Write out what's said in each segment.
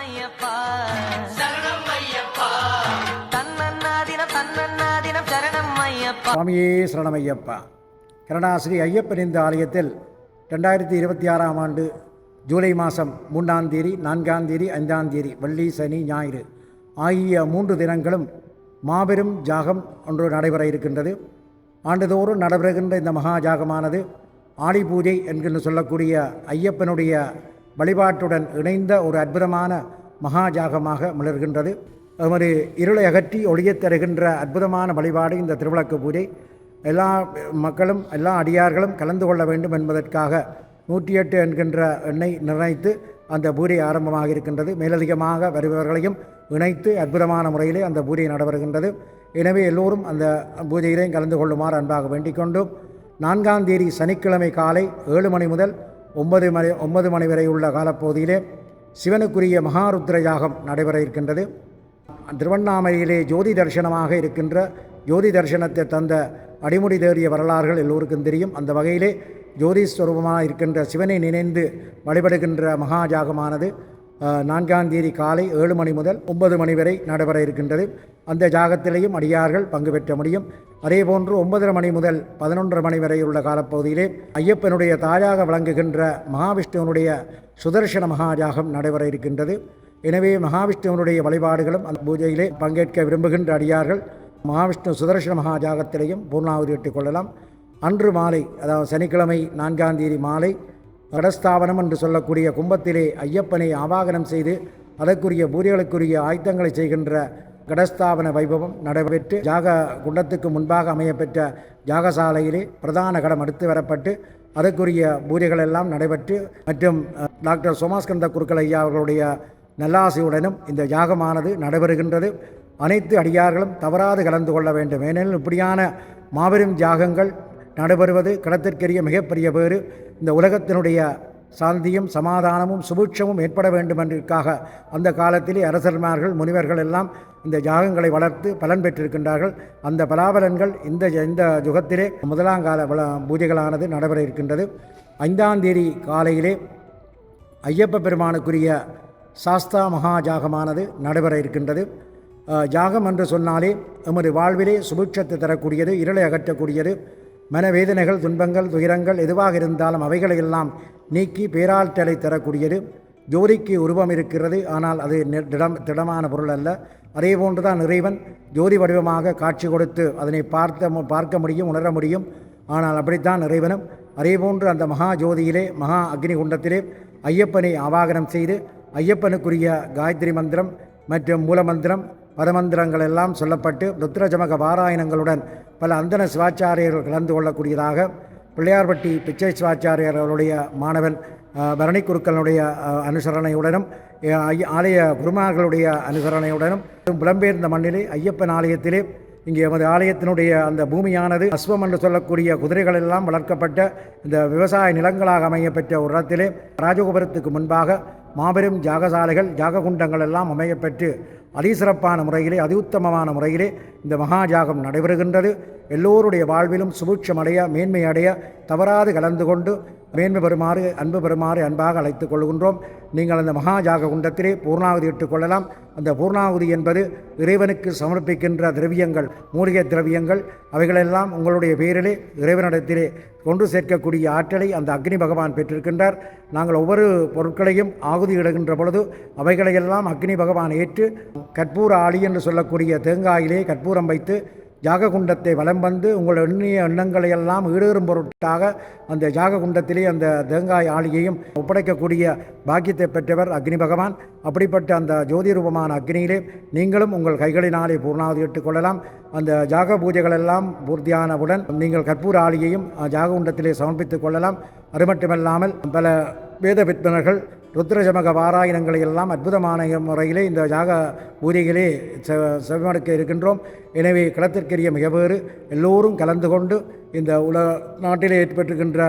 ஐயப்பா சரணம் ஐயப்பா தன்னன்னாதினம் சரணம் ஐயப்பா. சுவாமியே சரணம் ஐயப்பா. கருணாஸ்ரீ ஐயப்பன் இந்த ஆலயத்தில் 2026ஆம் ஆண்டு ஜூலை மாதம் 3ஆம் தேதி 4ஆம் தேதி 5ஆம் தேதி வெள்ளி சனி ஞாயிறு ஆகிய 3 தினங்களும் மாபெரும் ஜாகம் ஒன்று நடைபெற இருக்கின்றது. ஆண்டுதோறும் நடைபெறுகின்ற இந்த மகா ஜாகமானது ஆடி பூஜை என்கின்ற சொல்லக்கூடிய ஐயப்பனுடைய வழிபாட்டுடன் இணைந்த ஒரு அற்புதமான மகா ஜாகமாக மிளர்கின்றது. ஒரு இருளை அகற்றி ஒளியத் தருகின்ற அற்புதமான வழிபாடு இந்த திருவிளக்கு பூஜை. எல்லா மக்களும் எல்லா அடியார்களும் கலந்து கொள்ள வேண்டும் என்பதற்காக 108 என்கின்ற எண்ணை நிர்ணயித்து அந்த பூஜை ஆரம்பமாக இருக்கின்றது. மேலதிகமாக வருபவர்களையும் இணைத்து அற்புதமான முறையிலே அந்த பூஜை நடைபெறுகின்றது. எனவே எல்லோரும் அந்த பூஜையிலையும் கலந்து கொள்ளுமாறு அன்பாக வேண்டிக் கொண்டும் 4ஆம் தேதி சனிக்கிழமை காலை 7 மணி முதல் 9 மணி வரை உள்ள காலப்பகுதியிலே சிவனுக்குரிய மகாருத்ர யாகம் நடைபெற இருக்கின்றது. திருவண்ணாமலையிலே ஜோதி தரிசனமாக இருக்கின்ற ஜோதி தரிசனத்தை தந்த அடிமுடி தேறிய வரலாறுகள் எல்லோருக்கும் தெரியும். அந்த வகையிலே ஜோதி ஸ்வரூபமாக இருக்கின்ற சிவனை நினைந்து வழிபடுகின்ற மகா ஜாகமானது 4ஆம் தேதி காலை 7 மணி முதல் 9 மணி வரை நடைபெற இருக்கின்றது. அந்த ஜாகத்திலேயும் அடியார்கள் பங்கு பெற்ற முடியும். அதேபோன்று 9:30 மணி முதல் 11:30 மணி வரை உள்ள காலப்பகுதியிலே ஐயப்பனுடைய தாயாக விளங்குகின்ற மகாவிஷ்ணுவனுடைய சுதர்சன மகாஜாகம் நடைபெற இருக்கின்றது. எனவே மகாவிஷ்ணுவனுடைய வழிபாடுகளும் அந்த பூஜையிலே பங்கேற்க விரும்புகின்ற அடியார்கள் மகாவிஷ்ணு சுதர்சன மகாஜாகத்திலையும் பூர்ணாவதி இட்டுக் கொள்ளலாம். அன்று மாலை, அதாவது சனிக்கிழமை 4ஆம் தேதி மாலை கடஸ்தாபனம் என்று சொல்லக்கூடிய கும்பத்திலே ஐயப்பனை ஆவாகனம் செய்து அதற்குரிய பூஜைகளுக்குரிய ஆயத்தங்களை செய்கின்ற கடஸ்தாபன வைபவம் நடைபெற்று ஜாக குண்டத்துக்கு முன்பாக அமையப்பெற்ற ஜாகசாலையிலே பிரதான கடம் எடுத்து வரப்பட்டு அதற்குரிய பூஜைகள் எல்லாம் நடைபெற்று மற்றும் டாக்டர் சோமாஸ்கந்த குருக்கள் ஐயா அவர்களுடைய நல்லாசையுடனும் இந்த யாகமானது நடைபெறுகின்றது. அனைத்து அடியார்களும் தவறாது கலந்து கொள்ள வேண்டும். ஏனெனில் இப்படியான மாபெரும் யாகங்கள் நடைபெறுவது கடத்திற்கரிய மிகப்பெரிய பேறு. இந்த உலகத்தினுடைய சாந்தியும் சமாதானமும் சுபிட்சமும் ஏற்பட வேண்டும் என்றிற்காக அந்த காலத்திலே அரசர்மார்கள் முனிவர்கள் எல்லாம் இந்த யாகங்களை வளர்த்து பலன் பெற்றிருக்கின்றார்கள். அந்த பலாபலன்கள் இந்த யுகத்திலே முதலாம் கால பூஜைகளானது நடைபெற இருக்கின்றது. 5ஆம் தேதி காலையிலே ஐயப்ப பெருமானுக்குரிய சாஸ்தா மகா ஜாகமானது நடைபெற இருக்கின்றது. ஜாகம் என்று சொன்னாலே எமது வாழ்விலே சுபிட்சத்தை தரக்கூடியது, இருளை அகற்றக்கூடியது. மனவேதனைகள், துன்பங்கள், துயரங்கள் எதுவாக இருந்தாலும் அவைகளையெல்லாம் நீக்கி பேராற்றலை தரக்கூடியது. ஜோதிக்கு உருவம் இருக்கிறது, ஆனால் அது திடமான பொருள் அல்ல. அதே போன்று தான் இறைவன் ஜோதி வடிவமாக காட்சி கொடுத்து அதனை பார்க்க முடியும், உணர முடியும். ஆனால் அப்படித்தான் இறைவனும் அதேபோன்று அந்த மகா ஜோதியிலே மகா அக்னி குண்டத்திலே ஐயப்பனை ஆவாகனம் செய்து ஐயப்பனுக்குரிய காயத்ரி மந்திரம் மற்றும் மூலமந்திரம் பதமந்திரங்கள் எல்லாம் சொல்லப்பட்டு ருத்ரஜமக பாராயணங்களுடன் பல அந்தன சிவாச்சாரியர்கள் கலந்து கொள்ளக்கூடியதாக பிள்ளையார்பட்டி பிச்சை சிவாச்சாரியர் அவருடைய மாணவன் பரணி குருக்களுடைய அனுசரணையுடனும் ஆலய குருமார்களுடைய அனுசரணையுடனும் புலம்பெயர்ந்த மண்ணிலே ஐயப்பன் ஆலயத்திலே இங்கே எமது ஆலயத்தினுடைய அந்த பூமியானது அஸ்வம் என்று சொல்லக்கூடிய குதிரைகள் எல்லாம் வளர்க்கப்பட்ட இந்த விவசாய நிலங்களாக அமையப்பெற்ற ஒரு இடத்திலே ராஜகோபுரத்துக்கு முன்பாக மாபெரும் ஜாகசாலைகள் ஜாககுண்டங்கள் எல்லாம் அமையப்பெற்று அதிசிறப்பான முறையிலே அதியுத்தமமான முறையிலே இந்த மகா ஜாகம் நடைபெறுகின்றது. எல்லோருடைய வாழ்விலும் சுபிட்சமடைய மேன்மை அடைய தவறாது கலந்து கொண்டு மேன்மை பெறுமாறு அன்பு பெறுமாறு அன்பாக அழைத்துக் கொள்கின்றோம். நீங்கள் அந்த மகா ஜாக குண்டத்திலே பூர்ணாவதி இட்டுக் கொள்ளலாம். அந்த பூர்ணாவதி என்பது இறைவனுக்கு சமர்ப்பிக்கின்ற திரவியங்கள், மூலிகை திரவியங்கள். அவைகளெல்லாம் உங்களுடைய பேரிலே இறைவனிடத்திலே கொண்டு சேர்க்கக்கூடிய ஆற்றலை அந்த அக்னி பகவான் பெற்றிருக்கின்றார். நாங்கள் ஒவ்வொரு பொருட்களையும் ஆகுதி இடுகின்ற பொழுது அவைகளையெல்லாம் அக்னி பகவான் ஏற்று கற்பூர ஆளி என்று சொல்லக்கூடிய தேங்காயிலே கற்பூரம் வைத்து ஜாககுண்டத்தை வலம் வந்து உங்கள் எண்ணிய எண்ணங்களையெல்லாம் ஈடேறும் பொருட்டாக அந்த ஜாககுண்டத்திலே அந்த தேங்காய் ஆளியையும் ஒப்படைக்கக்கூடிய பாக்கியத்தை பெற்றவர் அக்னி பகவான். அப்படிப்பட்ட அந்த ஜோதி ரூபமான அக்னியிலே நீங்களும் உங்கள் கைகளினாலே பூர்ணாவதி இட்டுக் கொள்ளலாம். அந்த ஜாக பூஜைகளெல்லாம் பூர்த்தியானவுடன் நீங்கள் கற்பூர ஆளியையும் ஜாககுண்டத்திலே சமர்ப்பித்துக் கொள்ளலாம். அது மட்டுமல்லாமல் பல வேத வித்வனர்கள் ருத்ரஜமக பாராயணங்களை எல்லாம் அற்புதமான முறையிலே இந்த ஜாக பூஜைகளே செவமடுக்க இருக்கின்றோம். எனவே களத்திற்கரிய மிகவேறு எல்லோரும் கலந்து கொண்டு இந்த நாட்டிலே ஏற்பட்டிருக்கின்ற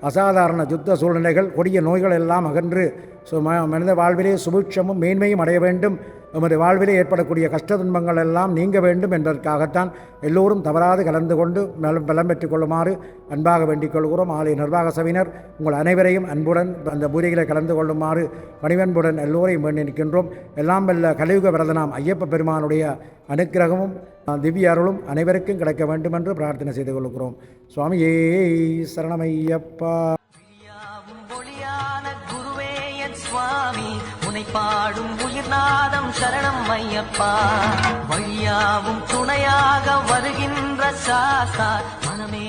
அசாதாரண யுத்த சூழ்நிலைகள், கொடிய நோய்கள் எல்லாம் அகன்று மனித வாழ்விலே சுபிட்சமும் மேன்மையும் அடைய வேண்டும். எமது வாழ்விலே ஏற்படக்கூடிய கஷ்ட துன்பங்கள் எல்லாம் நீங்க வேண்டும் என்பதற்காகத்தான் எல்லோரும் தவறாது கலந்து கொண்டு பலம் பெற்றுக் கொள்ளுமாறு அன்பாக வேண்டிக் கொள்கிறோம். ஆலய நிர்வாக சபையினர் உங்கள் அனைவரையும் அன்புடன் அந்த பூஜைகளை கலந்து கொள்ளுமாறு பணிவன்புடன் எல்லோரையும் வேண்டி நிற்கின்றோம். எல்லாம் வல்ல கலியுக வரதனாம் ஐயப்ப பெருமானுடைய அனுக்கிரகமும் திவ்ய அருளும் அனைவருக்கும் கிடைக்க வேண்டும் என்று பிரார்த்தனை செய்து கொள்கிறோம். சுவாமியே சரணமையப்பா. சுவாமி உனை பாடும் உயிர்நாதம் சரணம் ஐயப்பா. வழியாவும் துணையாக வருகின்ற சாஸ்தா மனமே